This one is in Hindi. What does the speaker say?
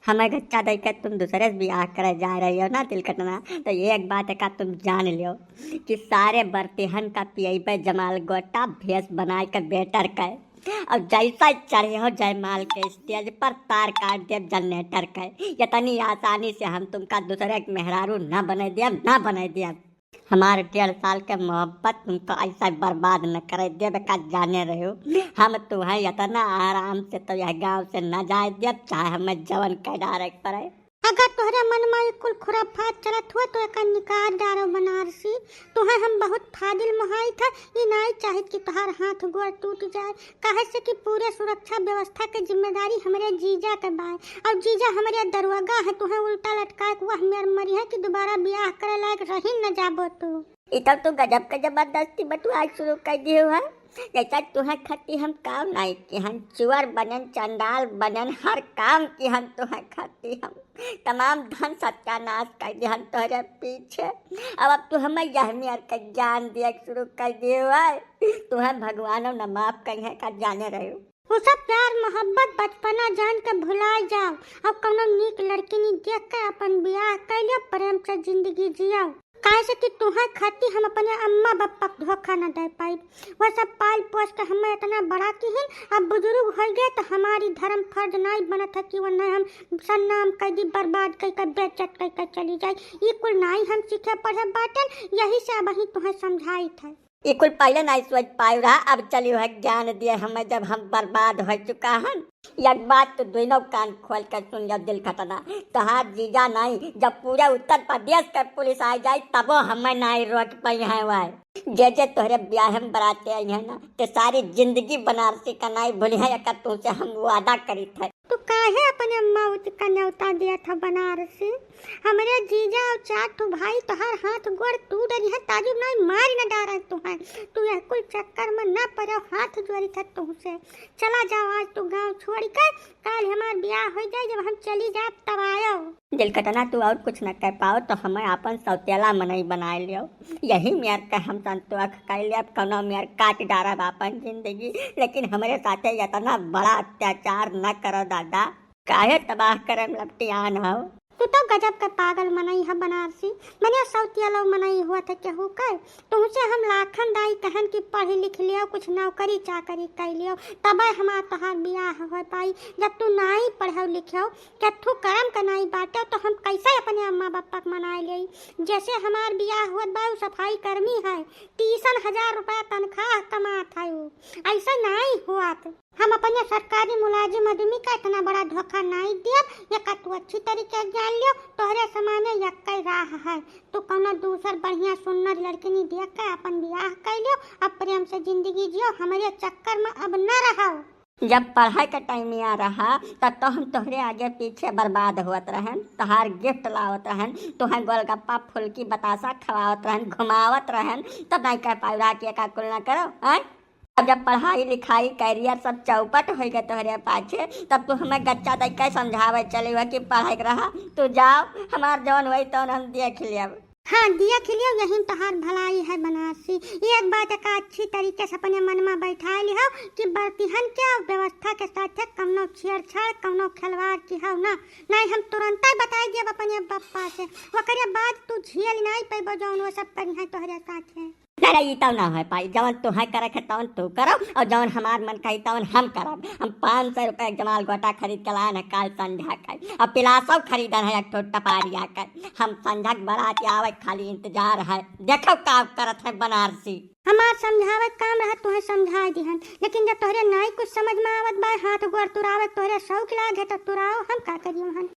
हमें गच्चा देकर तुम दूसरे से ब्याह करे जा रही हो ना तिलकटना, तो ये एक बात है का तुम जान लियो कि सारे बर्तिहन का पियबे जमाल गोटा भेस बनाए कर बेटर का। अब जैसा चढ़े हो जयमाल के स्टेज पर तार काट दे जनरेटर का। इतनी आसानी से हम तुमका दूसरे के मेहरारू ना बने दिया ना बने दिया। हमारे 1.5 साल के मोहब्बत तुमको ऐसा बर्बाद न करे देवे का जाने रहे हो। हम तुम्हें इतना आराम से तो यह गांव से न जाए दे, चाहे हमें जवन कह डारे पड़े। अगर तोहरा मन में कुल खुराफात चलत हुआ तो एक निकाल डारो बनारसी। तुम्हें हम बहुत फादिल मोहाई था, ये नहीं चाहत कि तुम्हार हाथ गोड़ टूट जाए। कहे से कि पूरे सुरक्षा व्यवस्था के जिम्मेदारी हमारे जीजा के बाय, और जीजा हमारे दरवाजा है। तुम्हें उल्टा लटका के वह मेर मरी है कि दोबारा ब्याह करे लायक रही न जाबो। तो इतना तो गजब का जबरदस्ती बटुआ शुरू कर दिए हुआ। जैसा तुम्हें खती हम काम नहीं की, हम चुअर बनन चंडाल बनन हर काम की हम तुम्हें खती। हम तमाम धन सत्यानाश कर दिए हम तुम्हारे पीछे। अब तू हमें यहमियर का ज्ञान दिया शुरू कर दिए हुआ। तुम्हें भगवान न माफ कहीं का जाने रहे हो। वो सब प्यार मोहब्बत बचपना जान के भुला जाओ। अब कौनो नीक लड़की नहीं देख के अपन ब्याह कर लियो, प्रेम से जिंदगी जियो। काहे से कि तुम्हें खाती हम अपने अम्मा बापा को धोखा न दे पाई। वह सब पाल पोस के हमें इतना बड़ा की है। अब बुजुर्ग हो गए तो हमारी धर्म फर्ज नहीं बना था कि वह हम सन्नाम कर दी बर्बाद कर बेचत कर चली जाए। ये कुल नहीं हम सीखे पढ़े बाटल, यही से अब ही तुम्हें समझाई था। ये कुल पहले नहीं सोच पाई रहा, अब चलियो है ज्ञान दिए हमें जब हम बर्बाद हो चुका है। एक बात तो दोनों कान खोल कर सुन लो तिलकटना, तहार जीजा नहीं जब पूरे उत्तर प्रदेश का पुलिस आ जाए तब हमें नहीं रोक पाई है। वह जे तोहरे ब्याह में बराते आई है ना, तो सारी जिंदगी बनारसी का नहीं भूली है। तुमसे हम वादा करी थे। तो काहे अपने अम्मा का न्योता दिया था बनारसी। हमारे जीजा और 4 तो भाई तोहार हाथ गोड़ टूट रही है, ताजुब नहीं मार न डारा तुम्हें। तू यह कुल चक्कर में न पड़ो, हाथ जोड़ी था तुमसे। चला जाओ आज तू गांव छोड़ कर, कल हमारा ब्याह हो जाए, जब हम चली जाए तब आयो। तिलकटना तू और कुछ न कह पाओ तो हमें अपन सौतेला मनई बना लियो। यही मेयर का हम संतोष कर लिया, कौनो मेयर काट डारा अपन जिंदगी। लेकिन हमारे साथे इतना बड़ा अत्याचार न करो दादा, काहे तबाह करे लपटियान हो। तू तो गजब का पागल मनई है बनारसी। मैंने सौतिया लोग मनई हुआ था केहू कर। तुमसे हम लाखन दाई कहन की पढ़ी लिख लियो, कुछ नौकरी चाकरी कर लियो, तब हमारा तोहार ब्याह हो पाई। जब तू नहीं पढ़ो लिखो, कथू कर्म का नहीं बाटे, तो हम कैसे अपने अम्मा बापा को मनाए ले। जैसे हमार ब्याह हुआ बा सफाई कर्मी है, 30,000 रुपया तनख्वाह कमात है। ऐसा नहीं हुआ। हम अपने सरकारी मुलाजिम आदमी का इतना बड़ा धोखा नहीं दिया। ये तू अच्छी तरीके जान लियो, तोहरे समाने यक्का राह है। तो कौनो दूसर बढ़िया सुंदर लड़की नहीं देख के अपन ब्याह कर लियो, अब प्रेम से जिंदगी जियो। हमारे चक्कर में अब न रहो। जब पढ़ाई का टाइम आ रहा तब तो हम तोहरे आगे पीछे बर्बाद होत रहन, तोहार गिफ्ट लावत रहन, तोहर गोलगप्पा फुल्की बतासा खवावत रहन, घुमावत रहन, तब नहीं कह पाई रहा कि का कुल न करो है। अब जब पढ़ाई लिखाई कैरियर सब चौपट हो गए तोहरे पाछे, तब तू हमें गच्चा दे के समझावे चले हुआ कि पढ़ाई रहा तू जाओ, हमार जौन वही तो हम देख लिया। हाँ दिया खिलियो, यही तोहार भलाई है बनारसी। एक बात का अच्छी तरीके से अपने मन में बैठा लियो कि बर्तिहन के व्यवस्था के साथ कौनो छेड़छाड़ कौनो खिलवाड़ की हो ना। नहीं हम तुरंत बताई देव अपने पप्पा से, वकरे बाद तू झेल नहीं पैबो जौन वो सब करी है तोहरे साथ है। नहीं तो ना हो पाई, जवन तुम्हें करे है तवन तू करो, और जवन हमार मन कही तवन हम करब। हम 500 रुपये जमाल गोटा खरीद के लाए काल संध्या कर, और पिलासो खरीदन है एक टपारिया कर। हम संध्या बारात आवे खाली इंतजार है, देखो का करत है बनारसी। हमार समझावे काम रहा तुम्हें समझा दिहन, लेकिन जब तोहरे नहीं कुछ समझ में आवत बा, हाथ गोड़ तुरावे तोहरे शौक लागे तो तुराओ, हम का करियो हन।